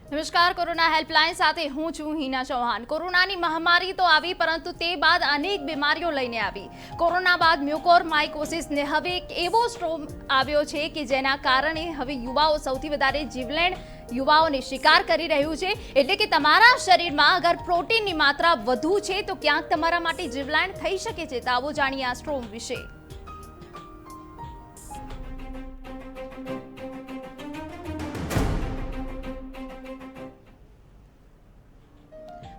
નમસ્કાર, corona helpline સાથે હું છું હિના ચૌહાણ। કોરોનાની મહામારી તો આવી, પરંતુ તે બાદ અનેક બીમારીઓ લઈને આવી। કોરોના બાદ મ્યુકોરમાઇકોસિસને હવે એક એવો સ્ટ્રોમ આવ્યો છે કે જેના કારણે હવે યુવાઓ સૌથી વધારે જીવલેણ યુવાઓને શિકાર કરી રહ્યું છે। એટલે કે તમારા શરીરમાં અગર પ્રોટીનની માત્રા વધુ છે તો ક્યાંક તમારા માટે જીવલેણ થઈ શકે છે। તો આવો જાણીએ આ સ્ટ્રોમ વિશે।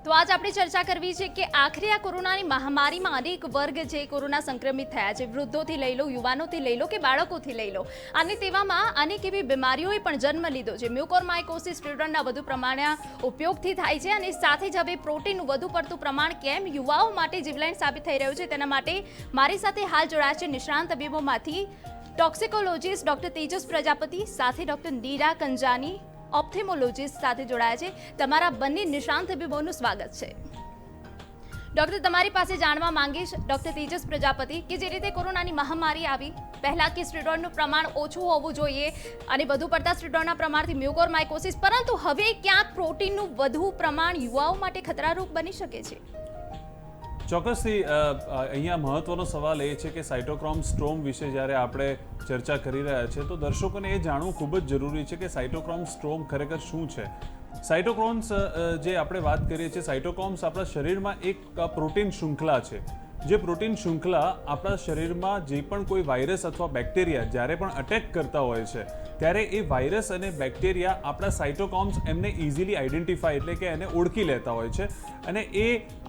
તો આજ આપણે ચર્ચા કરવી છે કે આખરે આ કોરોનાની મહામારીમાં અનેક વર્ગ છે કોરોના સંક્રમિત થયા છે। વૃદ્ધોથી લઈ લો, યુવાનોથી લઈ લો કે બાળકોથી લઈ લો, અને તેવામાં અનેક એવી બીમારીઓએ પણ જન્મ લીધો છે। મ્યુકોરમાઇકોસિસ સ્ટીરોઇડના વધુ પ્રમાણના ઉપયોગથી થાય છે, અને સાથે જ હવે પ્રોટીનનું વધુ પડતું પ્રમાણ કેમ યુવાઓ માટે જીવલેણ સાબિત થઈ રહ્યું છે તેના માટે મારી સાથે હાલ જોડાયા છે નિષ્ણાંત તબીબોમાંથી ટોક્સિકોલોજીસ્ટ ડોક્ટર તેજસ પ્રજાપતિ, સાથે ડોક્ટર નીરા કંજાની ઓપ્થેમોલોજીસ્ટ સાથે જોડાયા છે। તમારા બંને નિષ્ણાંત તબીબોનું સ્વાગત છે। ડોક્ટર, તમારી પાસે જાણવા માંગીશ, ડોક્ટર તેજસ પ્રજાપતિ, કે જે રીતે કોરોનાની મહામારી આવી, પહેલા કે સ્ટીરોઇડનું પ્રમાણ ઓછું હોવું જોઈએ અને વધુ પડતા સ્ટીરોઇડના પ્રમાણથી મ્યુકોરમાઇકોસિસ, પરંતુ હવે ક્યાંક પ્રોટીનનું વધુ પ્રમાણ યુવાઓ માટે ખતરારૂપ બની શકે છે। ચોક્કસથી અહીંયા મહત્વનો સવાલ એ છે કે સાઇટોક્રોમ સ્ટ્રોમ વિશે જ્યારે આપણે ચર્ચા કરી રહ્યા છીએ તો દર્શકોને એ જાણવું ખૂબ જ જરૂરી છે કે સાઇટોક્રોમ સ્ટ્રોમ ખરેખર શું છે। સાઇટોક્રોમ્સ જે આપણે વાત કરીએ છીએ, સાઇટોક્રોમ્સ આપણા શરીરમાં એક પ્રોટીન શૃંખલા છે। જે પ્રોટીન શૃંખલા આપણા શરીરમાં જે પણ કોઈ વાયરસ અથવા બેક્ટેરિયા જ્યારે પણ અટેક કરતા હોય છે ત્યારે એ વાયરસ અને બેક્ટેરિયા આપણા સાઇટોક્રોમ્સ એમને ઇઝીલી આઈડેન્ટિફાય એટલે કે એને ઓળખી લેતા હોય છે, અને એ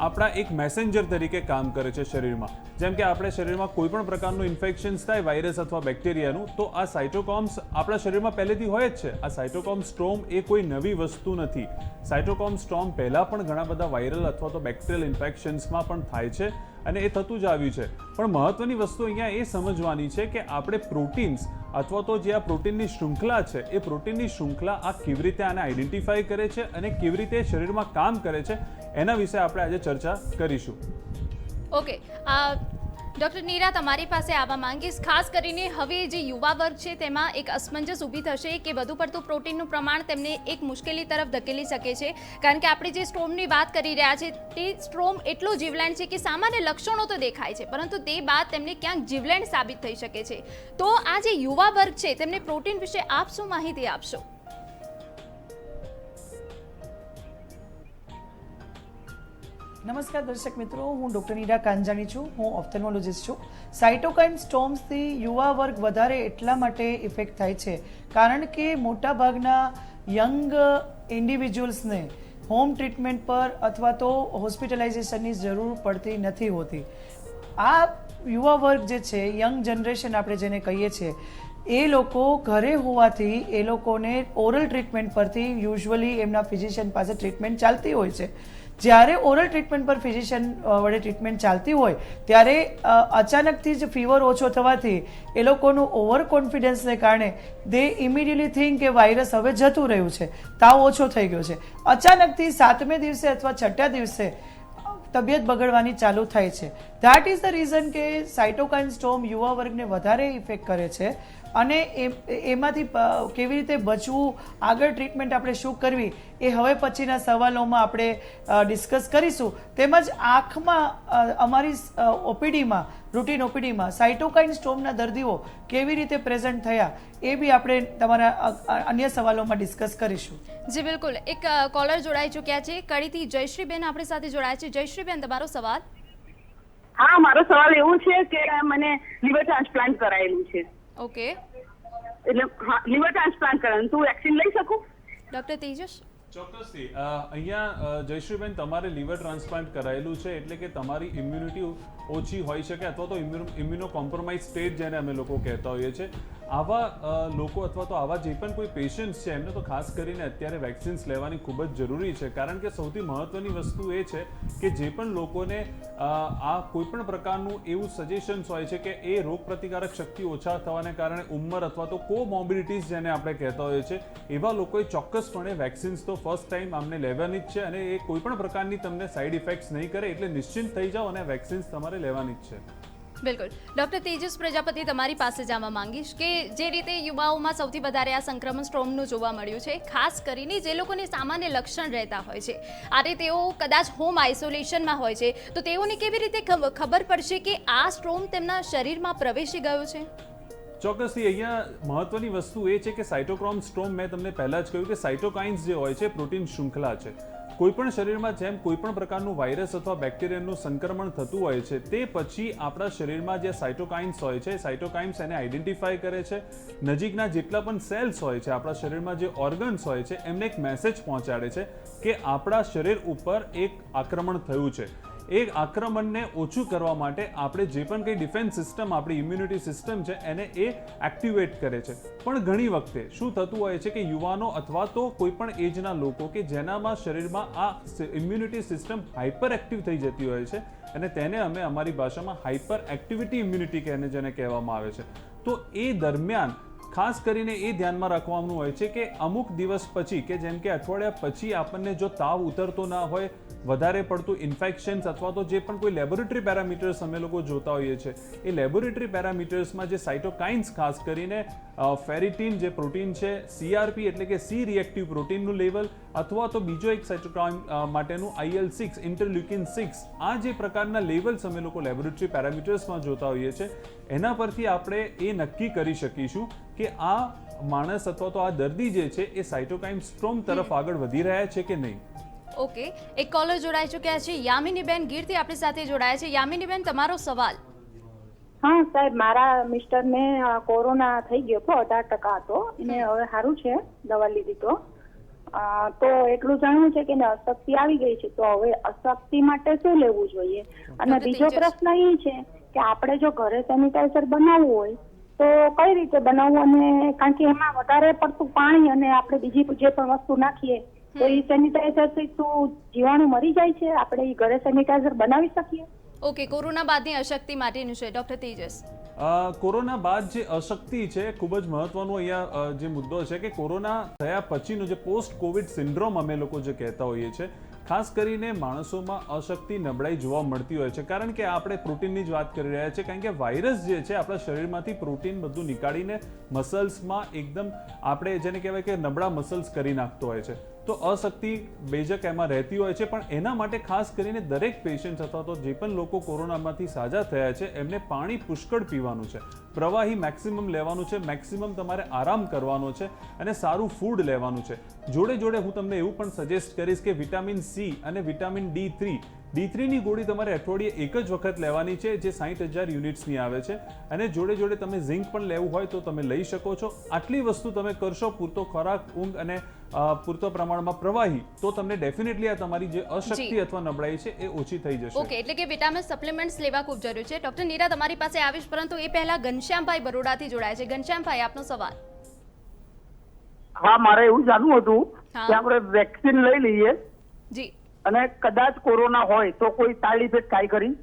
આપણા એક મેસેન્જર તરીકે કામ કરે છે શરીરમાં। જેમ કે આપણે શરીરમાં કોઈ પણ પ્રકારનું ઇન્ફેક્શન્સ થાય વાયરસ અથવા બેક્ટેરિયાનું, તો આ સાઇટોક્રોમ્સ આપણા શરીરમાં પહેલેથી હોય જ છે। આ સાઇટોક્રોમ સ્ટ્રોમ એ કોઈ નવી વસ્તુ નથી। સાઇટોક્રોમ સ્ટ્રોમ પહેલાં પણ ઘણા બધા વાયરલ અથવા તો બેક્ટેરિયલ ઇન્ફેક્શન્સમાં પણ થાય છે અને એ થતું જ આવ્યું છે। પણ મહત્વની વસ્તુ અહીંયા એ સમજવાની છે કે આપણે પ્રોટીન્સ અથવા તો જે આ પ્રોટીનની શૃંખલા છે એ પ્રોટીનની શૃંખલા આ કેવી રીતે આને આઈડેન્ટિફાઈ કરે છે અને કેવી રીતે શરીરમાં કામ કરે છે એના વિશે આપણે આજે ચર્ચા કરીશું। ઓકે, ડોક્ટર નીરા, તમારી પાસે આવવા માંગીશ। ખાસ કરીને હવે જે યુવા વર્ગ છે તેમાં એક અસમંજસ ઊભી થશે કે વધુ પડતું પ્રોટીનનું પ્રમાણ તેમને એક મુશ્કેલી તરફ ધકેલી શકે છે, કારણ કે આપણે જે સ્ટ્રોમની વાત કરી રહ્યા છે તે સ્ટ્રોમ એટલો જીવલેણ છે કે સામાન્ય લક્ષણો તો દેખાય છે, પરંતુ તે બાદ તેમને ક્યાંક જીવલેણ સાબિત થઈ શકે છે। તો આ જે યુવા વર્ગ છે તેમને પ્રોટીન વિશે આપ શું માહિતી આપશો? નમસ્કાર દર્શક મિત્રો, હું ડૉક્ટર નીરા કાંજાણી છું, હું ઓપ્થેલ્મોલોજીસ્ટ છું। સાઇટોકાઇન સ્ટોર્મ્સથી યુવા વર્ગ વધારે એટલા માટે ઇફેક્ટ થાય છે કારણ કે મોટાભાગના યંગ ઇન્ડિવિજ્યુઅલ્સને હોમ ટ્રીટમેન્ટ પર અથવા તો હોસ્પિટલાઇઝેશનની જરૂર પડતી નથી હોતી। આ યુવા વર્ગ જે છે, યંગ જનરેશન આપણે જેને કહીએ છીએ, એ લોકો ઘરે હોવાથી એ લોકોને ઓરલ ટ્રીટમેન્ટ પરથી યુઝ્યુઅલી એમના ફિઝિશિયન પાસે ટ્રીટમેન્ટ ચાલતી હોય છે। જ્યારે ઓરલ ટ્રીટમેન્ટ પર ફિઝિશિયન વડે ટ્રીટમેન્ટ ચાલતી હોય ત્યારે અચાનકથી જ ફીવર ઓછો થવાથી એ લોકોનું ઓવર કોન્ફિડન્સને કારણે દે ઇમિડિયટલી થિંક કે વાયરસ હવે જતું રહ્યું છે, તાવ ઓછો થઈ ગયો છે। અચાનકથી 7મે દિવસે અથવા 6ઠ્ઠા દિવસે તબિયત બગડવાની ચાલુ થાય છે। ધેટ ઇઝ ધ રીઝન કે સાઇટોકાઇન સ્ટોર્મ યુવા વર્ગને વધારે ઇફેક્ટ કરે છે, અને એમાંથી કેવી રીતે બચવું, આગળ ટ્રીટમેન્ટ આપણે શું કરવી, એ હવે પછીના સવાલોમાં આપણે ડિસ્કસ કરીશું। તેમજ આંખમાં અમારી ઓપીડીમાં, રૂટીન ઓપીડીમાં સાઇટોકાઇન સ્ટોર્મના દર્દીઓ કેવી રીતે પ્રેઝન્ટ થયા એ બી આપણે તમારા અન્ય સવાલોમાં ડિસ્કસ કરીશું। જી બિલકુલ, એક કોલર જોડાઈ ચૂક્યા છે કડીથી, જયશ્રીબેન આપણી સાથે જોડાયા છે। જયશ્રીબેન, તમારો સવાલ? હા, મારો સવાલ એવું છે કે મને લીવર ટ્રાન્સપ્લાન્ટ કરાયેલું છે। ઓકે, એટલે હા, લીવર ટ્રાન્સપ્લાન્ટ કરાયું, તું વેક્સિન લઈ શકું? ડોક્ટર તેજસ? ચોક્કસથી અહીંયા જયશ્રીબેન, તમારે લીવર ટ્રાન્સપ્લાન્ટ કરાયેલું છે એટલે કે તમારી ઇમ્યુનિટી ઓછી હોઈ શકે અથવા તો ઇમ્યુનો કોમ્પ્રોમાઇઝ સ્ટેટ જેને અમે લોકો કહેતા હોઈએ છીએ। આવા લોકો અથવા તો આવા જે પણ કોઈ પેશન્ટ્સ છે એમને તો ખાસ કરીને અત્યારે વેક્સિન્સ લેવાની ખૂબ જ જરૂરી છે, કારણ કે સૌથી મહત્વની વસ્તુ એ છે કે જે પણ લોકોને આ કોઈ પણ પ્રકારનું એવું સજેશન્સ હોય છે કે એ રોગ પ્રતિકારક શક્તિ ઓછા થવાને કારણે ઉંમર અથવા તો કોમોર્બિડિટીઝ જેને આપણે કહેતા હોઈએ છીએ, એવા લોકોએ ચોક્કસપણે વેક્સિન્સ તો ફર્સ્ટ ટાઈમ આમને લેવાની જ છે, અને એ કોઈ પણ પ્રકારની તમને સાઇડ ઇફેક્ટ્સ નહીં કરે, એટલે નિશ્ચિંત થઈ જાઓ અને વેક્સિન્સ તમારે લેવાની જ છે। બિલકુલ. ડૉક્ટર તેજસ પ્રજાપતિ, તમારી પાસે જાણવા માંગીશ કે જે રીતે યુવાઓમાં સૌથી વધારે આ સંક્રમણ સ્ટ્રોમનું જોવા મળ્યું છે, ખાસ કરીને જે લોકોને સામાન્ય લક્ષણ રહેતા હોય છે, અને તેઓ કદાચ હોમ આઇસોલેશનમાં હોય છે, તો તેઓને કેવી રીતે ખબર પડશે કે આ સ્ટ્રોમ તેમના શરીરમાં પ્રવેશી ગયો છે? ચોક્કસથી અહીંયા મહત્વની વસ્તુ એ છે કે સાઇટોક્રોમ સ્ટ્રોમ, મેં તમને પહેલા જ કહ્યું કે સાઇટોકાઇન્સ જે હોય છે પ્રોટીન શૃંખલા છે. કોઈપણ શરીરમાં જેમ કોઈપણ પ્રકારનું વાયરસ અથવા બેક્ટેરિયાનું સંક્રમણ થતું હોય છે, તે પછી આપણા શરીરમાં જે સાઇટોકાઇન્સ હોય છે, સાઇટોકાઇન્સ એને આઈડેન્ટિફાય કરે છે. નજીકના જેટલા પણ સેલ્સ હોય છે, આપણા શરીરમાં જે ઓર્ગન્સ હોય છે, એમને એક મેસેજ પહોંચાડે છે કે આપણા શરીર ઉપર એક આક્રમણ થયું છે. એ આક્રમણને ઓછું કરવા માટે આપણે જે પણ કંઈ ડિફેન્સ સિસ્ટમ, આપણી ઇમ્યુનિટી સિસ્ટમ છે, એને એ એક્ટિવેટ કરે છે. પણ ઘણી વખતે શું થતું હોય છે કે યુવાનો અથવા તો કોઈ પણ એજના લોકો કે જેનામાં શરીરમાં આ ઇમ્યુનિટી સિસ્ટમ હાઇપર એક્ટિવ થઈ જતી હોય છે, અને તેને અમે અમારી ભાષામાં હાઇપર એક્ટિવિટી ઇમ્યુનિટી જેને કહેવામાં આવે છે. તો એ દરમિયાન ખાસ કરીને એ ધ્યાનમાં રાખવાનું હોય છે કે અમુક દિવસ પછી, કે જેમ કે અઠવાડિયા પછી આપણને જો તાવ ઉતરતો ના હોય, વધારે પડતું ઇન્ફેક્શન્સ અથવા તો જે પણ કોઈ લેબોરેટરી પેરામીટર્સ અમે લોકો જોતા હોઈએ છીએ, એ લેબોરેટરી પેરામીટર્સમાં જે સાઇટોકાઇન્સ, ખાસ કરીને ફેરિટીન જે પ્રોટીન છે, CRP એટલે કે સી રિએક્ટિવ પ્રોટીનનું લેવલ, અથવા તો બીજો એક સાઇટોકાઇન માટેનું IL-6 ઇન્ટરલ્યુકિન 6, આ જે પ્રકારના લેવલ્સ અમે લોકો લેબોરેટરી પેરામીટર્સમાં જોતા હોઈએ છીએ, એના પરથી આપણે એ નક્કી કરી શકીશું કે આ માણસ અથવા તો આ દર્દી જે છે એ સાઇટોકાઇન સ્ટ્રોમ તરફ આગળ વધી રહ્યા છે કે નહીં. ઓકે, એક કોલર જોડાઈ ચૂક્યા છે. યામિનીબેન ગીરથી આપણી સાથે જોડાયા છે. યામિનીબેન, તમારો સવાલ. હા સાહેબ, મારા મિસ્ટરને કોરોના થઈ ગયો હતો, 18% હતો. એને હવે સારું છે, દવા લીધી તો એટલું જાણવું છે કે એને અશક્તિ આવી ગઈ છે, તો હવે અશક્તિ માટે શું લેવું જોઈએ? અને બીજો પ્રશ્ન એ છે કે આપણે જો ઘરે સેનિટાઈઝર બનાવવું હોય તો કઈ રીતે બનાવવું? અને કારણ કે એમાં વધારે પડતું પાણી અને આપણે બીજી જે પણ વસ્તુ નાખીએ તો એ સેનિટાઈઝર થી શું જીવાણુ મરી જાય છે? આપણે એ ઘરે સેનિટાઈઝર બનાવી શકીએ? ઓકે, કોરોના બાદની અશક્તિ માટેનું છે ડૉક્ટર તેજસ. કોરોના બાદ જે અશક્તિ છે, ખૂબ જ મહત્વનો અહીંયા જે મુદ્દો છે કે કોરોના થયા પછીનો જે પોસ્ટ કોવિડ સિન્ડ્રોમ અમે લોકો જે કહેતા હોઈએ છીએ, ખાસ કરીને માણસોમાં અશક્તિ, નબળાઈ જોવા મળતી હોય છે. કારણ કે આપણે પ્રોટીનની જ વાત કરી રહ્યા છીએ, કારણ કે વાયરસ જે છે આપણા શરીરમાંથી પ્રોટીન બધું નીકાળીને મસલ્સમાં એકદમ આપણે જેને કહેવાય કે નબળા મસલ્સ કરી નાખતો હોય છે. તો અશક્તિ બેજક એમાં રહેતી હોય છે. પણ એના માટે ખાસ કરીને દરેક પેશન્ટ અથવા તો જે પણ લોકો કોરોનામાંથી સાજા થયા છે, એમને પાણી પુષ્કળ પીવાનું છે, પ્રવાહી મેક્સિમમ લેવાનું છે, મેક્સિમમ તમારે આરામ કરવાનો છે, અને સારું ફૂડ લેવાનું છે. જોડે જોડે હું તમને એવું પણ સજેસ્ટ કરીશ કે વિટામિન C અને વિટામિન D3 ની ગોળી તમારે અઠવાડિયે એક જ વખત લેવાની છે, જે 60,000 યુનિટ્સની આવે છે. અને જોડે જોડે તમે ઝિંક પણ લેવું હોય તો તમે લઈ શકો છો. આટલી વસ્તુ તમે કરશો, પૂરતો ખોરાક, ઊંઘ અને પૂરતો પ્રમાણમાં પ્રવાહી, તો તમને ડેફિનેટલી આ તમારી જે અશક્તિ અથવા નબળાઈ છે એ ઓછી થઈ જશે. ઓકે, એટલે કે વિટામિન સપ્લિમેન્ટ્સ લેવા ખૂબ જરૂરી છે. ડૉક્ટર નીરા, તમારી પાસે આવીશ, પરંતુ એ પહેલા ઘનશ્યામભાઈ બરોડાથી જોડાયા છે. ઘનશ્યામભાઈ, આપનો સવાલ. હા, મારે એવું જાણવું હતું કે આપણે વેક્સિન લઈ લઈએ જી, અને કદાચ કોરોના હોય તો કોઈ સાઇડ ઇફેક્ટ થાય ખરી?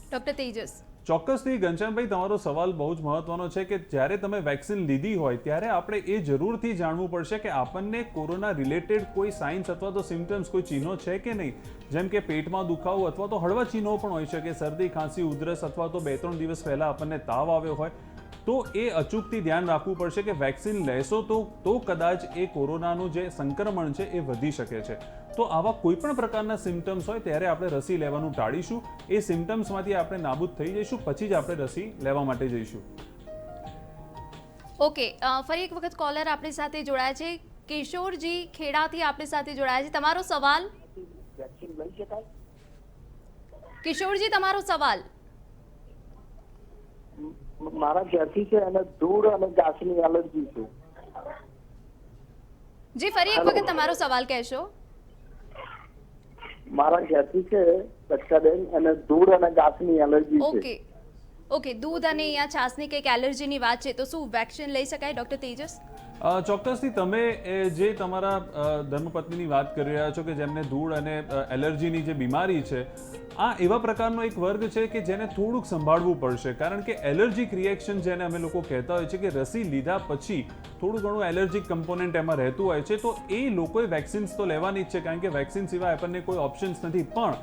ડૉક્ટર તેજસ. ચોક્કસથી ઘનશ્યામભાઈ, તમારો સવાલ બહુ જ મહત્વનો છે કે જ્યારે તમે વેક્સિન લીધી હોય ત્યારે આપણે એ જરૂરથી જાણવું પડશે કે આપણને કોરોના રિલેટેડ કોઈ સાઇન્સ અથવા તો સિમ્ટમ્સ, કોઈ ચિહ્નો છે કે નહીં. જેમ કે પેટમાં દુખાવો અથવા તો હળવા ચિહ્નો પણ હોઈ શકે, શરદી, ખાંસી, ઉધરસ, અથવા તો 2-3 દિવસ પહેલા આપણને તાવ આવ્યો હોય, તો એ અચૂકથી ધ્યાન રાખવું પડશે કે વેક્સિન લેશો તો કદાચ એ કોરોનાનું જે સંક્રમણ છે એ વધી શકે છે. તો આવા કોઈ પણ પ્રકારના સિમ્ટમ્સ હોય ત્યારે આપણે રસી લેવાનું ટાળીશું. એ સિમ્ટમ્સમાંથી આપણે નાબૂદ થઈ જઈશું, પછી જ આપણે રસી લેવા માટે જઈશું. ઓકે, ફરી એક વખત કોલર આપણી સાથે જોડાયા છે. કિશોરજી ખેડાથી આપણી સાથે જોડાયા છે. તમારો સવાલ. વેક્સિન લઈ શકાય? કિશોરજી, તમારો સવાલ. મારા ઘરથી છે અને ધૂળ અને ઘાસની એલર્જી છે. જી, ફરી એક વખત તમારો સવાલ કહેશો. મારા ઘરથી છે બચ્ચાબેન, અને ધૂળ અને ઘાસની એલર્જી છે. ઓકે, દૂધ અને અહીંયા છાસની કંઈક એલર્જીની વાત છે, તો શું વેક્સિન લઈ શકાય ડૉક્ટર તેજસ? ચોક્કસથી તમે જે તમારા ધર્મપત્નીની વાત કરી રહ્યા છો કે જેમને ધૂળ અને એલર્જીની જે બીમારી છે, આ એવા પ્રકારનો એક વર્ગ છે કે જેને થોડુંક સંભાળવું પડશે. કારણ કે એલર્જીક રિએક્શન જેને અમે લોકો કહેતા હોય છે કે રસી લીધા પછી થોડું ઘણું એલર્જીક કમ્પોનન્ટ એમાં રહેતું હોય છે, તો એ લોકોએ વેક્સિન્સ તો લેવાની જ છે, કારણ કે વેક્સિન સિવાય આપણને કોઈ ઓપ્શન્સ નથી. પણ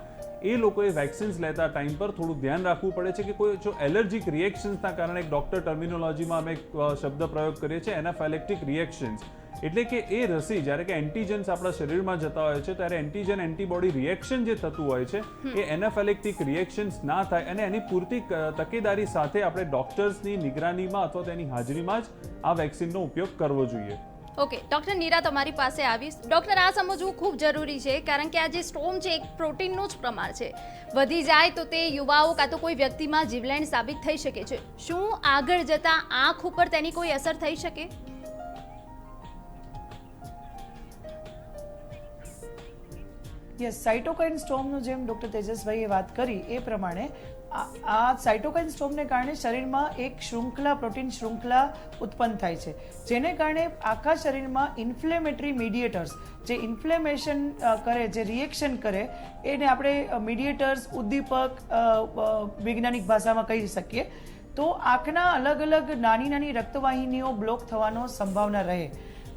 એ લોકોએ વેક્સિન્સ લેતા ટાઈમ પર થોડું ધ્યાન રાખવું પડે છે કે કોઈ જો એલર્જીક રિએક્શન્સના કારણે ડૉક્ટર ટર્મિનોલોજીમાં અમે શબ્દ પ્રયોગ કરીએ છીએ એનાફાઇલેક્ટિક રિએક્શન્સ, એટલે કે એ રસી જ્યારે કે એન્ટીજન્સ આપણા શરીરમાં જતા હોય છે ત્યારે એન્ટીજન એન્ટીબોડી રિએક્શન જે થતું હોય છે એ એનાફાઇલેક્ટિક રિએક્શન્સ ના થાય અને એની પૂરતી તકેદારી સાથે આપણે ડૉક્ટર્સની નિગરાનીમાં અથવા તેની હાજરીમાં જ આ વેક્સિનનો ઉપયોગ કરવો જોઈએ. ઓકે ડૉક્ટર નીરા તમારી પાસે આવીશ. ડૉક્ટર, આ સમજવું ખૂબ જરૂરી છે કારણ કે આ જે સ્ટોમ છે એક પ્રોટીનનું જ પ્રમાણ છે. વધી જાય તો તે યુવાઓ કાં તો કોઈ વ્યક્તિમાં જીવલેણ સાબિત થઈ શકે છે. શું આગળ જતાં આંખ ઉપર તેની કોઈ અસર થઈ શકે? યસ, સાઇટોકાઇન સ્ટોમનું જેમ ડૉક્ટર તેજસભાઈએ વાત કરી એ પ્રમાણે આ સાઇટોકાઇન સ્ટોમને કારણે શરીરમાં એક શૃંખલા, પ્રોટીન શૃંખલા ઉત્પન્ન થાય છે, જેને કારણે આખા શરીરમાં ઇન્ફ્લેમેટરી મીડિયેટર્સ જે ઇન્ફ્લેમેશન કરે, જે રિએક્શન કરે, એને આપણે મીડિયેટર્સ, ઉદ્દીપક વૈજ્ઞાનિક ભાષામાં કહી શકીએ. તો આંખના અલગ અલગ નાની નાની રક્તવાહિનીઓ બ્લોક થવાનો સંભાવના રહે.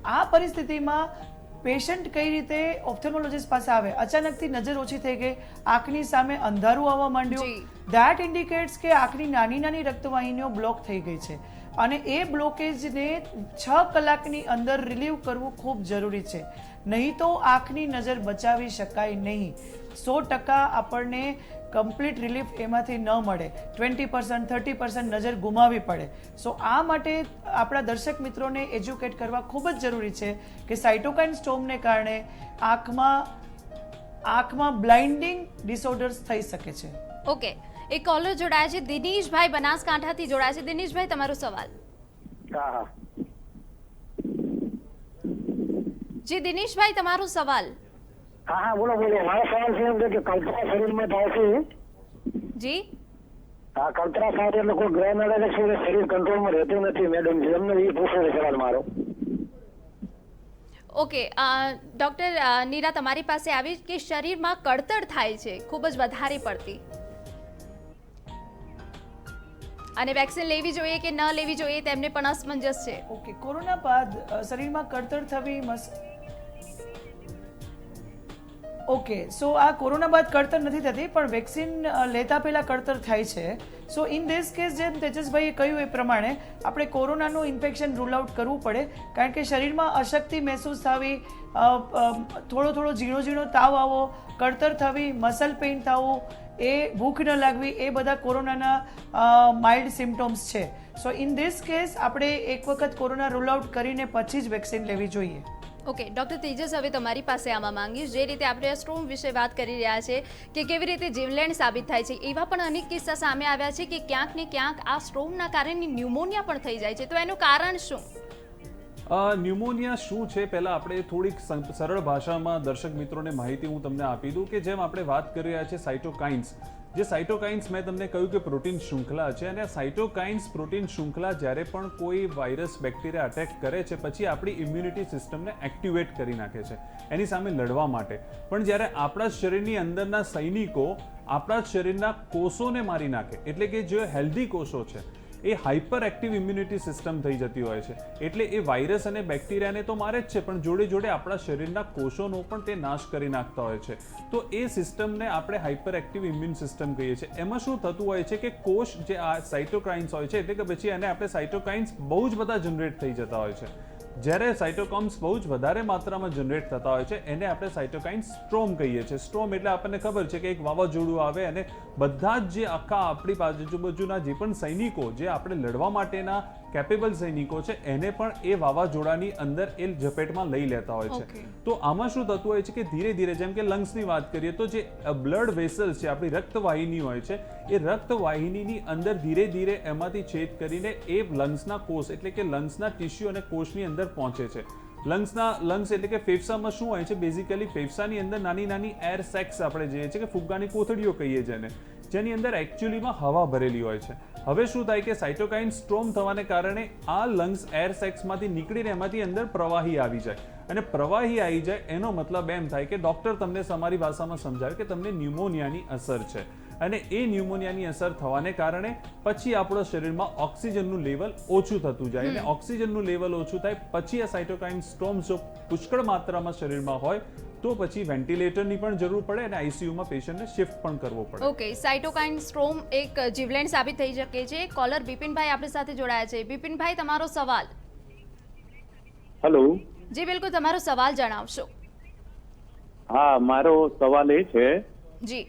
આ પરિસ્થિતિમાં પેશન્ટ કઈ રીતે ઓપ્થેલ્મોલોજીસ્ટ પાસે આવે, અચાનકથી નજર ઓછી થઈ ગઈ, આંખની સામે અંધારું આવવા માંડ્યું, ધેટ ઇન્ડિકેટ્સ કે આંખની નાની નાની રક્તવાહિનીઓ બ્લોક થઈ ગઈ છે અને એ બ્લોકેજને 6 કલાકની અંદર રિલીવ કરવું ખૂબ જરૂરી છે. નહીં તો આંખની નજર બચાવી શકાય નહીં. 100% આપણને કમ્પ્લીટ રિલીફ એમાંથી ન મળે, 20%, 30% નજર ગુમાવવી પડે. સો આ માટે આપણા દર્શક મિત્રોને એજ્યુકેટ કરવા ખૂબ જ જરૂરી છે કે સાઇટોકાઇન સ્ટોમને કારણે આંખમાં બ્લાઇન્ડિંગ ડિસઓર્ડર્સ થઈ શકે છે. ઓકે, એક કોલર જોડાયા છે. દિનેશભાઈ બનાસકાંઠાથી જોડાયા છે. દિનેશભાઈ, તમારો સવાલ. હા. જી દિનેશભાઈ, તમારો સવાલ. હા, બોલો. મારો સવાલ છે એમ કે કલ્પના શરીરમાં થાય છે. જી. હા, કલ્પના થાય એટલે કોઈ ગ્રહ નડે છે, શરીર કંટ્રોલમાં રહેતું નથી મેડમ, એમને એ પૂછવો છે સવાલ મારો. ઓકે ડૉક્ટર નીરા તમારી પાસે આવી કે શરીરમાં કળતર થાય છે ખૂબ જ વધારે પડતી, અને વેક્સિન લેવી જોઈએ કે ન લેવી જોઈએ તેમને પણ અસમંજસ છે. ઓકે, કોરોના બાદ શરીરમાં કળતર થવી ઓકે, સો આ કોરોના બાદ કળતર નથી થતી પણ વેક્સિન લેતા પહેલા કળતર થાય છે. સો ઇન ધીસ કેસ જેમ તેજસભાઈએ કહ્યું એ પ્રમાણે આપણે કોરોનાનું ઇન્ફેક્શન રૂલ આઉટ કરવું પડે, કારણ કે શરીરમાં અશક્તિ મહેસૂસ થવી, થોડો ઝીણો તાવ આવવો, કળતર થવી, મસલ પેઇન થવું, એ ભૂખ ન લાગવી, એ બધા કોરોનાના માઇલ્ડ સિમ્ટોમ્સ છે. સો ઇન ધીસ કેસ આપણે એક વખત કોરોના રૂલ આઉટ કરીને પછી જ વેક્સિન લેવી જોઈએ. ઓકે ડૉક્ટર તેજસ, હવે તમારી પાસે આવવા માંગીશ. જે રીતે આપણે સ્ટોમ વિશે વાત કરી રહ્યા છે કે કેવી રીતે જીવલેણ સાબિત થાય છે, એવા પણ અનેક કિસ્સા સામે આવ્યા છે કે ક્યાંક ને ક્યાંક આ સ્ટોમના કારણે ન્યુમોનિયા પણ થઈ જાય છે. તો એનું કારણ શું? ન્યુમોનિયા શું છે, પહેલાં આપણે થોડીક સરળ ભાષામાં દર્શક મિત્રોને માહિતી હું તમને આપી દઉં કે જેમ આપણે વાત કરી રહ્યા છીએ સાઇટોકાઇન્સ, જે સાઇટોકાઇન્સ મેં તમને કહ્યું કે પ્રોટીન શૃંખલા છે, અને સાઇટોકાઇન્સ પ્રોટીન શૃંખલા જ્યારે પણ કોઈ વાયરસ બેક્ટેરિયા અટેક કરે છે પછી આપણી ઇમ્યુનિટી સિસ્ટમને એક્ટિવેટ કરી નાખે છે એની સામે લડવા માટે. પણ જ્યારે આપણા શરીરની અંદરના સૈનિકો આપણા શરીરના કોષોને મારી નાખે, એટલે કે જે હેલ્ધી કોષો છે એ હાઇપર એક્ટિવ ઇમ્યુનિટી સિસ્ટમ થઈ જતી હોય છે. એટલે એ વાયરસ અને બેક્ટેરિયાને તો મારે જ છે પણ જોડે જોડે આપણા શરીરના કોષોનો પણ તે નાશ કરી નાખતા હોય છે. તો એ સિસ્ટમને આપણે હાઇપર એક્ટિવ ઇમ્યુન સિસ્ટમ કહીએ છીએ. એમાં શું થતું હોય છે કે કોષ જે આ સાઇટોકાઇન્સ હોય છે, એટલે કે પછી એને આપણે સાઇટોકાઇન્સ બહુ જ બધા જનરેટ થઈ જતા હોય છે. જ્યારે સાઇટોકોમ્સ બહુ જ વધારે માત્રામાં જનરેટ થતા હોય છે એને આપણે સાઇટોકાઇન સ્ટ્રોમ કહીએ છીએ. સ્ટ્રોમ એટલે આપણને ખબર છે કે એક વાવાઝોડું આવે અને બધા જ જે આખા આપણી આજુબાજુના જે પણ સૈનિકો, જે આપણે લડવા માટેના કેપેબલ સૈનિકો છે, એને પણ એ વાવાઝોડાની અંદર એ ઝપેટમાં લઈ લેતા હોય છે. તો આમાં શું થતું હોય છે કે ધીરે ધીરે, જેમ કે લંગ્સની વાત કરીએ તો જે બ્લડ વેસલ્સ છે, આપણી રક્તવાહિની હોય છે, એ રક્તવાહિનીની અંદર ધીરે ધીરે એમાંથી છેદ કરીને એ લંગ્સના કોષ એટલે કે લંગ્સના ટિશ્યુ અને કોષની અંદર પહોંચે છે. લંગ્સ એટલે કે ફેફસામાં શું હોય છે, બેઝિકલી ફેફસાની અંદર નાની નાની એર સેક્સ આપણે જે છે કે ફુગ્ગાની કોથળીઓ કહીએ છીએ એને, જેની અંદર એકચ્યુઅલીમાં હવા ભરેલી હોય છે. હવે શું થાય કે સાઇટોકાઇન સ્ટ્રોમ થવાને કારણે આ લંગ્સ એર સેક્સમાંથી નીકળીને એમાંથી અંદર પ્રવાહી આવી જાય, અને પ્રવાહી આવી જાય એનો મતલબ એમ થાય કે ડૉક્ટર તમને તમારી ભાષામાં સમજાવે કે તમને ન્યુમોનિયાની અસર છે. અને એ ન્યુમોનિયાની અસર થવાને કારણે પછી આપણા શરીરમાં ઓક્સિજનનું લેવલ ઓછું થતું જાય, અને ઓક્સિજનનું લેવલ ઓછું થાય પછી આ સાઇટોકાઇન સ્ટોર્મ્સ જો પુષ્કળ માત્રામાં શરીરમાં હોય તો પછી વેન્ટિલેટરની પણ જરૂર પડે અને આઈસીયુમાં પેશન્ટને શિફ્ટ પણ કરવો પડે. ઓકે, સાઇટોકાઇન સ્ટ્રોમ એક જીવલેણ સાબિત થઈ શકે છે. કોલર બિપિનભાઈ આપણી સાથે જોડાયા છે. બિપિનભાઈ, તમારો સવાલ. હેલો. જી બિલકુલ, તમારો સવાલ જણાવશો. હા, મારો સવાલ એ છે, જી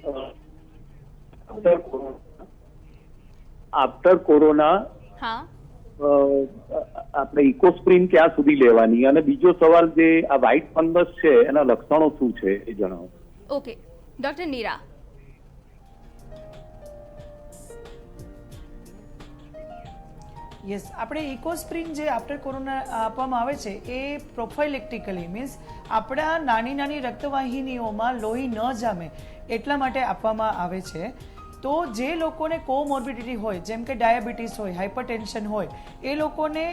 આફ્ટર કોરોના હા આપણે ઇકોસ્પ્રિન ક્યાં સુધી લેવાની, અને બીજો સવાલ જે આ વ્હાઇટ ફંગસ છે એના લક્ષણો શું છે એ જણાવો. ઓકે, ડોક્ટર નીરા. યસ, આપણે ઇકોસ્પ્રિન જે આફ્ટર કોરોના આપવામાં આવે છે એ પ્રોફાઇલેક્ટિકલી મીન્સ આપણા નાની નાની રક્તવાહિનીઓમાં લોહી ન જામે એટલા માટે આપવામાં આવે છે. તો જે લોકોને કોમોર્બિડિટી હોય, જેમ કે ડાયાબિટીસ હોય, હાઇપરટેન્શન હોય, એ લોકોને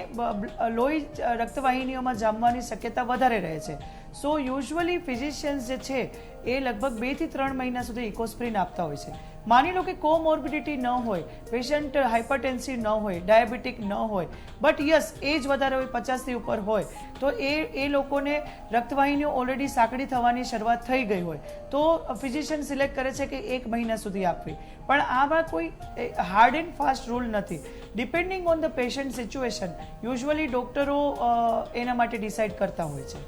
લોહી રક્તવાહિનીઓમાં જામવાની શક્યતા વધારે રહે છે. સો યુઝ્યુઅલી ફિઝિશિયન્સ જે છે એ લગભગ 2 થી 3 મહિના સુધી ઇકોસ્પ્રિન આપતા હોય છે. માની લો કે કોમોર્બિડિટી ન હોય, પેશન્ટ હાઇપરટેન્સિવ ન હોય, ડાયાબિટીક ન હોય, બટ યસ એજ વધારે હોય, 50 થી ઉપર હોય, તો એ લોકોને રક્તવાહિનીઓ ઓલરેડી સાંકડી થવાની શરૂઆત થઈ ગઈ હોય તો ફિઝિશિયન સિલેક્ટ કરે છે કે 1 મહિના સુધી આપવી. પણ આમાં કોઈ હાર્ડ એન્ડ ફાસ્ટ રૂલ નથી. Depending on the patient situation usually ડોક્ટરો એના માટે ડિસાઇડ કરતા હોય છે.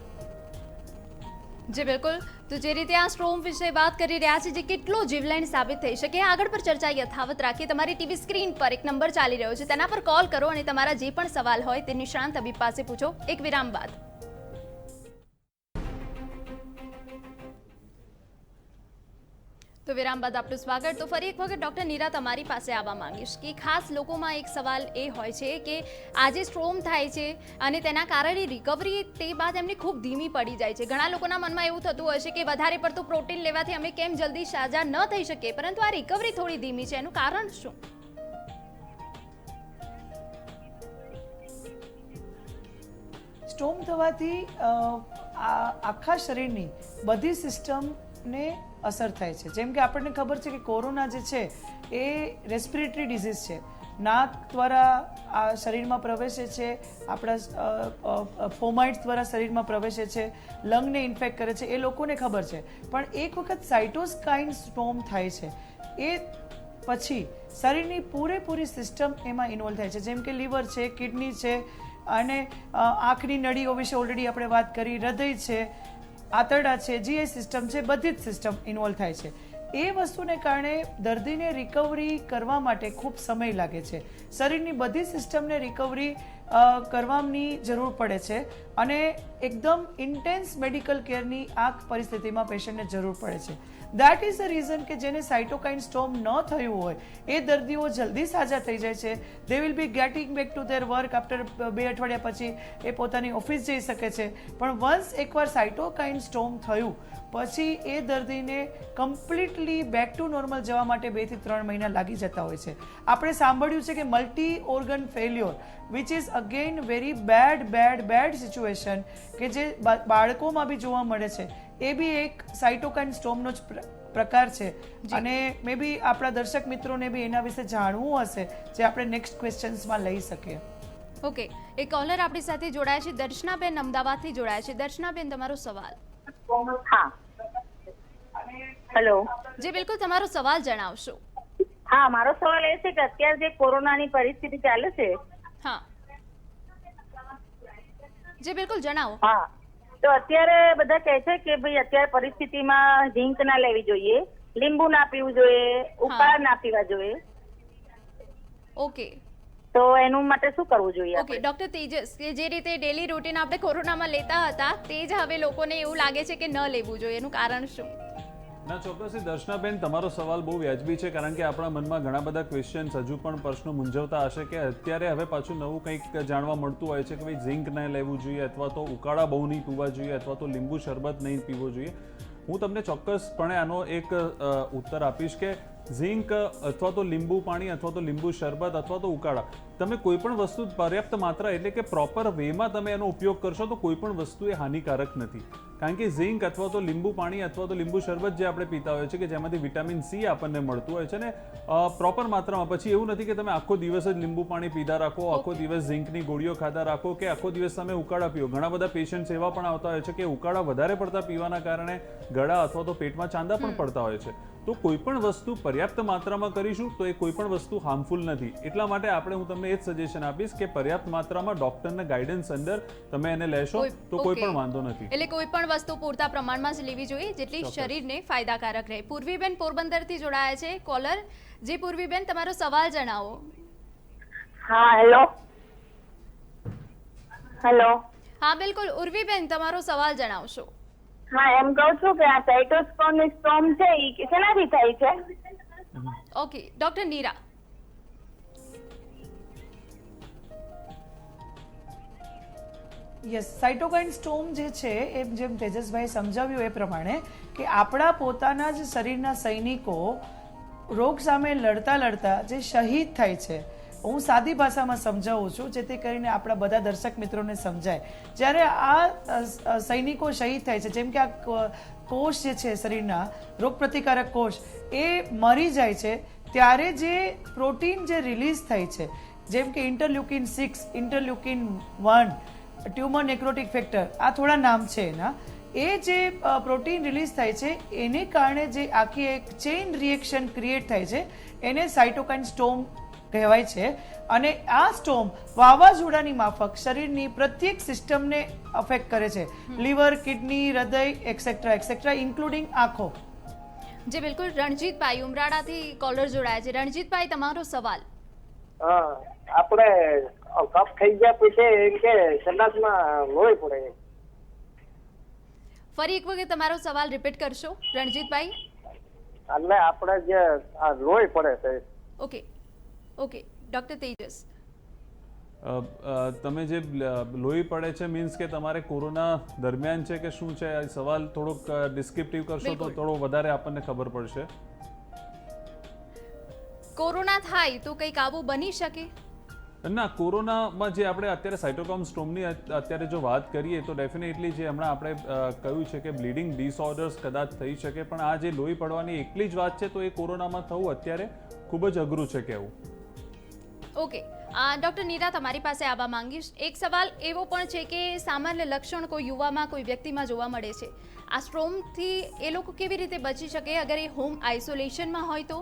જી બિલકુલ. તો જે રીતે આ સ્ટ્રોમ વિશે વાત કરી રહ્યા છે, જે કેટલો જીવલેણ સાબિત થઈ શકે, આગળ પર ચર્ચા યથાવત રાખીએ. તમારી ટીવી સ્ક્રીન પર એક નંબર ચાલી રહ્યો છે, તેના પર કોલ કરો અને તમારા જે પણ સવાલ હોય તે નિષ્ણાંત તબીબ પાસે પૂછો. એક વિરામ બાદ. તો વિરામ બાદ આપનું સ્વાગત. તો ફરી એક વખત ડૉક્ટર નીરા તમારી પાસે આવવા માંગીશ કે ખાસ લોકોમાં એક સવાલ એ હોય છે કે આજે સ્ટ્રોમ થાય છે અને તેના કારણે રિકવરી તે બાદ એમની ખૂબ ધીમી પડી જાય છે. ઘણા લોકોના મનમાં એવું થતું હશે કે વધારે પડતું પ્રોટીન લેવાથી અમે કેમ જલ્દી સાજા ન થઈ શકીએ, પરંતુ આ રિકવરી થોડી ધીમી છે, એનું કારણ શું? સ્ટોમ થવાથી આખા શરીરની બધી સિસ્ટમને અસર થાય છે. જેમ કે આપણને ખબર છે કે કોરોના જે છે એ રેસ્પિરેટરી ડિઝીઝ છે. નાક દ્વારા આ શરીરમાં પ્રવેશે છે, આપણા ફોમાઇટ્સ દ્વારા શરીરમાં પ્રવેશે છે, લંગને ઇન્ફેક્ટ કરે છે, એ લોકોને ખબર છે. પણ એક વખત સાઇટોકાઇન સ્ટોમ થાય છે એ પછી શરીરની પૂરેપૂરી સિસ્ટમ એમાં ઇન્વોલ્વ થાય છે. જેમ કે લીવર છે, કિડની છે, અને આંખની નળીઓ વિશે ઓલરેડી આપણે વાત કરી, હૃદય છે, આંતરડા છે, જીઆઈ સિસ્ટમ છે, બધી જ સિસ્ટમ ઇન્વોલ્વ થાય છે. એ વસ્તુને કારણે દર્દીને રિકવરી કરવા માટે ખૂબ સમય લાગે છે. શરીરની બધી સિસ્ટમને રિકવરી કરવાની જરૂર પડે છે અને એકદમ ઇન્ટેન્સ મેડિકલ કેરની આ પરિસ્થિતિમાં પેશન્ટને જરૂર પડે છે. દેટ ઇઝ ધ રીઝન કે જેને સાઇટોકાઇન સ્ટોમ ન થયું હોય એ દર્દીઓ જલ્દી સાજા થઈ જાય છે. They will be gating back to their work after 2 અઠવાડિયા પછી એ પોતાની ઓફિસ જઈ શકે છે. પણ વન્સ એકવાર સાઇટોકાઇન સ્ટોમ થયું પછી એ દર્દીને કમ્પ્લીટલી બેક ટુ નોર્મલ જવા માટે 2 થી 3 મહિના લાગી જતા હોય છે. આપણે સાંભળ્યું છે કે multi organ failure which is again very bad situation કે જે બાળકોમાં બી જોવા મળે છે. એ બી એક સાઇટોકાઇન સ્ટોમનો જ પ્રકાર છે અને મે બી આપણા દર્શક મિત્રોને બી એના વિશે જાણવું હશે જે આપણે નેક્સ્ટ ક્વેશ્ચન્સમાં લઈ શકીએ. ઓકે, એક કોલર આપણી સાથે જોડાયા છે. દર્શનાબેન અમદાવાદથી જોડાયા છે. દર્શનાબેન, તમારો સવાલ. હા, હેલો. જી બિલકુલ, તમારો સવાલ જણાવશો. હા, મારો સવાલ એ છે કે અત્યારે જે કોરોનાની પરિસ્થિતિ ચાલે છે. હા, જી બિલકુલ, જણાવો. હા, તો અત્યારે બધા કહે છે કે ભાઈ અત્યારે પરિસ્થિતિમાં ઝીંક ના લેવી જોઈએ, લીંબુ ના પીવું જોઈએ, ઉકાળા ના પીવા જોઈએ. ઓકે, તો એનું માટે શું કરવું જોઈએ? ઓકે ડોક્ટર તેજસ, કે જે રીતે ડેલી રૂટીન આપણે કોરોનામાં લેતા હતા તે જ હવે લોકોને એવું લાગે છે કે ન લેવું જોઈએ, એનું કારણ શું? ના, ચોક્કસથી દર્શનાબેન, તમારો સવાલ બહુ વ્યાજબી છે, કારણ કે આપણા મનમાં ઘણા બધા ક્વેશ્ચન્સ હજુ પણ પ્રશ્નો મૂંઝવતા હશે કે અત્યારે હવે પાછું નવું કંઈક જાણવા મળતું હોય છે કે ભાઈ ઝીંક નહીં લેવું જોઈએ, અથવા તો ઉકાળા બહુ નહીં પીવા જોઈએ, અથવા તો લીંબુ શરબત નહીં પીવો જોઈએ. હું તમને ચોક્કસપણે આનો એક ઉત્તર આપીશ કે ઝીંક અથવા તો લીંબુ પાણી અથવા તો લીંબુ શરબત અથવા તો ઉકાળા તમે કોઈ પણ વસ્તુ પર્યાપ્ત માત્રા એટલે કે પ્રોપર વેમાં તમે એનો ઉપયોગ કરશો તો કોઈ પણ વસ્તુ એ હાનિકારક નથી. કારણ કે ઝીંક અથવા તો લીંબુ પાણી અથવા તો લીંબુ શરબત જે આપણે પીતા હોઈએ છીએ કે જેમાંથી વિટામિન સી આપણને મળતું હોય છે ને પ્રોપર માત્રામાં, પછી એવું નથી કે તમે આખો દિવસ જ લીંબુ પાણી પીતા રાખો, આખો દિવસ ઝીંકની ગોળીઓ ખાતા રાખો કે આખો દિવસ તમે ઉકાળા પીઓ. ઘણા બધા પેશન્ટ્સ એવા પણ આવતા હોય છે કે ઉકાળા વધારે પડતા પીવાના કારણે ગળા અથવા તો પેટમાં ચાંદા પણ પડતા હોય છે. તો કોઈ પણ વસ્તુ પર્યાપ્ત માત્રામાં કરીશું તો એ કોઈ પણ વસ્તુ હાર્મફુલ નથી. એટલા માટે હું તમને એ જ સજેશન આપીશ કે પર્યાપ્ત માત્રામાં ડોક્ટરના ગાઈડન્સ અંદર તમે એને લેશો તો કોઈ પણ વાંધો નથી. એટલે કોઈ પણ વસ્તુ પૂરતા પ્રમાણમાં જ લેવી જોઈએ જેટલી શરીરને ફાયદાકારક રહે. પૂર્વીબેન પોરબંદરથી જોડાયા છે કોલર. જે પૂર્વીબેન, તમારો સવાલ જણાવો. હા, હેલો. હા બિલકુલ ઉર્વીબેન, તમારો સવાલ જણાવશો. હા, એમ કહું છું કે આ સાઇટોકોઇન સ્ટોમ છે એ શેનાથી થાય છે? ઓકે, ડોક્ટર નીરા. યસ, સાઇટોકાઇન સ્ટોમ જે છે એ જેમ તેજસભાઈ સમજાવ્યું એ પ્રમાણે કે આપણા પોતાના જ શરીરના સૈનિકો રોગ સામે લડતા લડતા જે શહીદ થાય છે, હું સાદી ભાષામાં સમજાવું છું જેથી કરીને આપણા બધા દર્શક મિત્રોને સમજાય. જ્યારે આ સૈનિકો શહીદ થાય છે, જેમ કે આ કોષ જે છે શરીરના રોગપ્રતિકારક કોષ એ મરી જાય છે, ત્યારે જે પ્રોટીન જે રિલીઝ થાય છે, જેમ કે interleukin 6, interleukin 1, tumour necrotic factor, આ થોડા નામ છે એના, એ જે પ્રોટીન રિલીઝ થાય છે એને કારણે જે આખી એક ચેઇન રિએક્શન ક્રિએટ થાય છે એને સાઇટોકાઇન સ્ટોમ કહેવાય છે. અને આ સ્ટોમ વાવાઝોડાની માફક શરીરની પ્રત્યેક સિસ્ટમને અફેક્ટ કરે છે, લીવર, કિડની, હૃદય એક્સેટ્રા એક્સેટ્રા, ઇન્ક્લુડિંગ આંખો. જી બિલકુલ. રણજીતભાઈ ઉમરાળાથી કોલર જોડાયા છે. રણજીતભાઈ, તમારો સવાલ. આપણે કફ થઈ ગયા પછી એમ કે સંડાસમાં લોહી પડે. ફરી એક વખત તમારો સવાલ રિપીટ કરશો રણજીતભાઈ? એટલે આપણે જે આ લોહી પડે છે. Okay okay, doctor Tejas. તમે જે લોહી પડે છે મીન્સ કે તમારે કોરોના દરમિયાન છે કે શું છે? સવાલ થોડોક ડિસ્ક્રિપ્ટિવ કરશો તો થોડો વધારે આપણને ખબર પડશે. કોરોના થાય તો કંઈ કાબુ બની શકે? ના, કોરોનામાં જે આપણે અત્યારે સાઇટોકાઇન સ્ટોમની અત્યારે જો વાત કરીએ તો ડેફિનેટલી જે હમણાં આપણે કહ્યું છે કે બ્લીડિંગ ડિસઓર્ડર્સ કદાચ થઈ શકે, પણ આ જે લોહી પડવાની એકલી જ વાત છે તો એ કોરોનામાં થવું અત્યારે ખૂબ જ અઘરું છે કહેવું. ઓકે, ડોક્ટર નીરા, તમારી પાસે આવવા માંગીશ. એક સવાલ એવો પણ છે કે સામાન્ય લક્ષણ કોઈ યુવામાં, કોઈ વ્યક્તિમાં જોવા મળે છે. આ સ્ટ્રોમથી એ લોકો કેવી રીતે બચી શકે અગર એ હોમ આઇસોલેશનમાં હોય તો?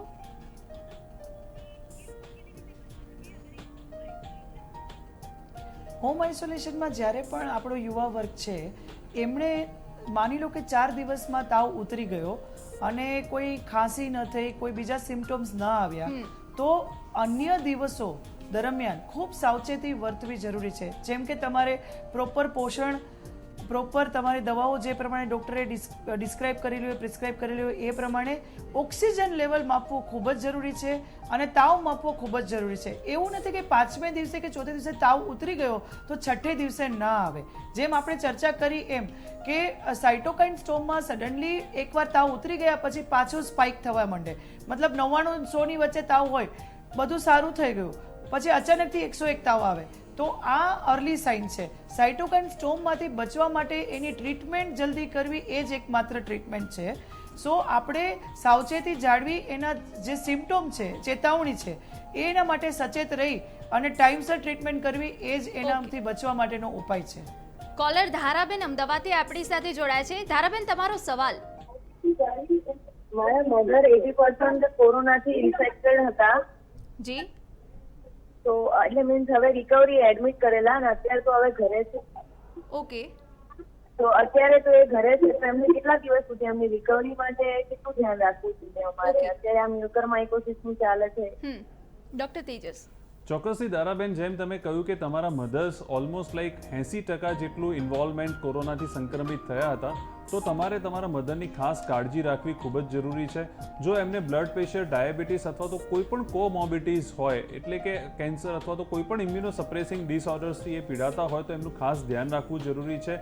હોમ આઇસોલેશનમાં જ્યારે પણ આપણો યુવા વર્ગ છે એમણે માની લો કે 4 દિવસમાં તાવ ઉતરી ગયો અને કોઈ ખાંસી ન થઈ, કોઈ બીજા સિમ્ટમ્સ ન આવ્યા, તો અન્ય દિવસો દરમિયાન ખૂબ સાવચેતી વર્તવી જરૂરી છે. જેમ કે તમારે પ્રોપર પોષણ, પ્રોપર તમારી દવાઓ જે પ્રમાણે ડૉક્ટરે ડિસ્ક્રાઇબ કરેલી હોય, પ્રિસ્ક્રાઇબ કરેલી હોય એ પ્રમાણે ઓક્સિજન લેવલ માપવું ખૂબ જ જરૂરી છે અને તાવ માપવો ખૂબ જ જરૂરી છે. એવું નથી કે 5મે દિવસે કે 4થે દિવસે તાવ ઉતરી ગયો તો 6થે દિવસે ના આવે. જેમ આપણે ચર્ચા કરી એમ કે સાઇટોકાઇન સ્ટોમમાં સડનલી એકવાર તાવ ઉતરી ગયા પછી પાછું સ્પાઇક થવા માંડે, મતલબ 99-100 ની વચ્ચે તાવ હોય, બધું સારું થઈ ગયું, પછી અચાનકથી 101 તાવ આવે, તો આ અર્લી સાઇન છે. સાઇટોકાઇન સ્ટોમમાંથી બચવા માટે એની ટ્રીટમેન્ટ જલ્દી કરવી એ જ એકમાત્ર ટ્રીટમેન્ટ છે. સો આપણે સાવચેતી જાળવી, એના જે સિમ્ટોમ છે, ચેતવણી છે, એના માટે સચેત રહી અને ટાઈમસર ટ્રીટમેન્ટ કરવી એ જ એનાથી બચવા માટેનો ઉપાય છે. કોલર ધારાબેન અમદાવાદથી આપણી સાથે જોડાય છે. ધારાબેન, તમારો સવાલ. મારા મધર 80% કોરોનાથી ઇન્ફેક્ટેડ હતા. જી. તો એટલે મીન્સ હવે રિકવરી એડમિટ કરેલા અને અત્યારે તો હવે ઘરે છે. ઓકે. તો અત્યારે તો એ ઘરે છે, તો એમને કેટલા દિવસ સુધી એમની રિકવરી માટે કેટલું ધ્યાન રાખવું જોઈએ અમારે? અત્યારે આ મ્યુકરમાઇકોસિસનું ચાલે છે. ડોક્ટર તેજસ. ચોક્કસથી ધારાબેન, જેમ તમે કહ્યું કે તમારા મધર્સ ઓલમોસ્ટ લાઈક 80% જેટલું ઇન્વોલ્વમેન્ટ કોરોનાથી સંક્રમિત થયા હતા, તો તમારે તમારા મધરની ખાસ કાળજી રાખવી ખૂબ જ જરૂરી છે. જો એમને બ્લડ પ્રેશર, ડાયાબિટીસ અથવા તો કોઈ પણ કોમોર્બિડિટીઝ હોય, એટલે કે કેન્સર અથવા તો કોઈ પણ ઇમ્યુનો સપ્રેસિંગ ડિસઓર્ડર્સથી એ પીડાતા હોય તો એમનું ખાસ ધ્યાન રાખવું જરૂરી છે.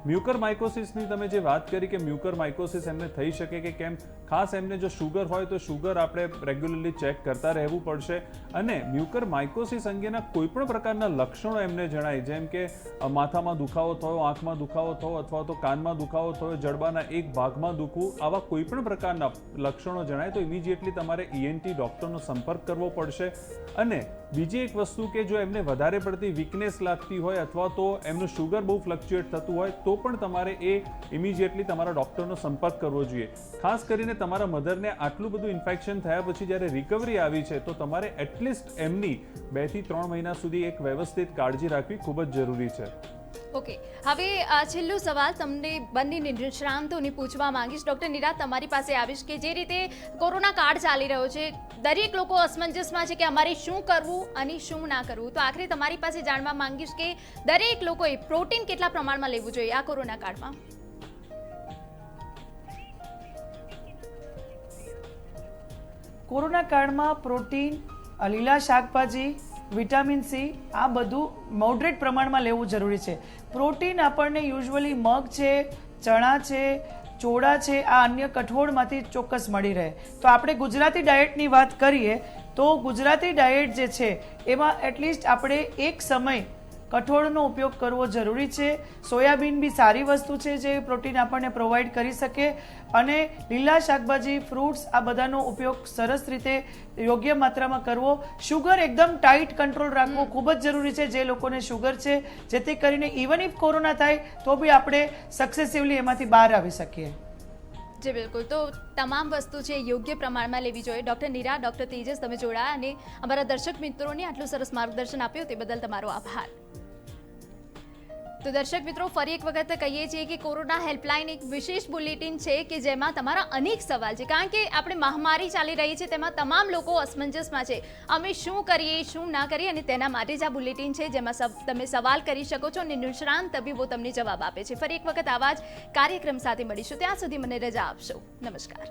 મ્યુકરમાઇકોસિસની તમે જે વાત કરી કે મ્યુકરમાઇકોસિસ એમને થઈ શકે કે કેમ, ખાસ એમને જો શુગર હોય તો શુગર આપણે રેગ્યુલરલી ચેક કરતા રહેવું પડશે. અને મ્યુકરમાઇકોસિસ અંગેના કોઈ પણ પ્રકારના લક્ષણો એમને જણાય, જેમ કે માથામાં દુખાવો થયો, આંખમાં દુખાવો થયો અથવા તો કાનમાં દુખાવો થયો, જડબાના એક ભાગમાં દુખવું, આવા કોઈ પણ પ્રકારના લક્ષણો જણાય તો ઇમિડિયેટલી તમારે ENT ડૉક્ટરનો સંપર્ક કરવો પડશે. અને બીજી એક વસ્તુ કે જો એમને વધારે પડતી વીકનેસ લાગતી હોય અથવા તો એમનું શુગર બહુ ફ્લક્ચ્યુએટ થતું હોય તો પણ તમારે એ ઇમિડિયેટલી તમારા ડૉક્ટરનો સંપર્ક કરવો જોઈએ. ખાસ કરીને તમારા મધરને આટલું બધું ઇન્ફેક્શન થયા પછી જ્યારે રિકવરી આવી છે તો તમારે એટલીસ્ટ એમની 2 થી 3 મહિના સુધી એક વ્યવસ્થિત કાળજી રાખવી ખૂબ જ જરૂરી છે. ઓકે, હવે છેલ્લો સવાલ તમને બંને નિષ્ણાંતોને પૂછવા માંગીશ. ડૉક્ટર નીરા, તમારી પાસે આવીશ કે જે રીતે કોરોના કાળ ચાલી રહ્યો છે, દરેક લોકો અસમંજસમાં છે કે અમારે શું કરવું અને શું ના કરવું. તો આખરે તમારી પાસે જાણવા માંગીશ કે દરેક લોકોએ પ્રોટીન કેટલા પ્રમાણમાં લેવું જોઈએ આ કોરોના કાળમાં? કોરોના કાળમાં પ્રોટીન, લીલા શાકભાજી, વિટામિન સી આ બધું મોડરેટ પ્રમાણમાં લેવું જરૂરી છે. પ્રોટીન આપણને યુઝ્યુઅલી મગ છે, ચણા છે, ચોળા છે, આ અન્ય કઠોળમાંથી ચોક્કસ મળી રહે. તો આપણે ગુજરાતી ડાયટની વાત કરીએ તો ગુજરાતી ડાયટ જે છે એમાં એટલીસ્ટ આપણે એક સમય કઠોળનો ઉપયોગ કરવો જરૂરી છે. સોયાબીન બી સારી વસ્તુ છે જે પ્રોટીન આપણને પ્રોવાઈડ કરી શકે. અને લીલા શાકભાજી, ફ્રૂટ્સ આ બધાનો ઉપયોગ સરસ રીતે યોગ્ય માત્રામાં કરવો. શુગર એકદમ ટાઈટ કંટ્રોલ રાખવો ખૂબ જ જરૂરી છે જે લોકોને શુગર છે, જેથી કરીને ઇવન ઇફ કોરોના થાય તો બી આપણે સક્સેસિવલી એમાંથી બહાર આવી શકીએ. જી બિલકુલ. તો તમામ વસ્તુ છે યોગ્ય પ્રમાણમાં લેવી જોઈએ. ડૉક્ટર નીરા, ડૉક્ટર તેજસ, તમે જોડાયા અને અમારા દર્શક મિત્રોને આટલું સરસ માર્ગદર્શન આપ્યું તે બદલ તમારો આભાર. તો દર્શક મિત્રો, ફરી એક વખત કહીએ છીએ કે કોરોના હેલ્પલાઇન એક વિશેષ બુલેટિન છે કે જેમાં તમારા અનેક સવાલ છે, કારણ કે આપણે મહામારી ચાલી રહી છે તેમાં તમામ લોકો અસમંજસમાં છે, અમે શું કરીએ શું ના કરીએ, અને તેના માટે જ આ બુલેટિન છે જેમાં તમે સવાલ કરી શકો છો અને નિષ્ણાંત તબીબો તમને જવાબ આપે છે. ફરી એક વખત આવા જ કાર્યક્રમ સાથે મળીશું. ત્યાં સુધી મને રજા આપશો. નમસ્કાર.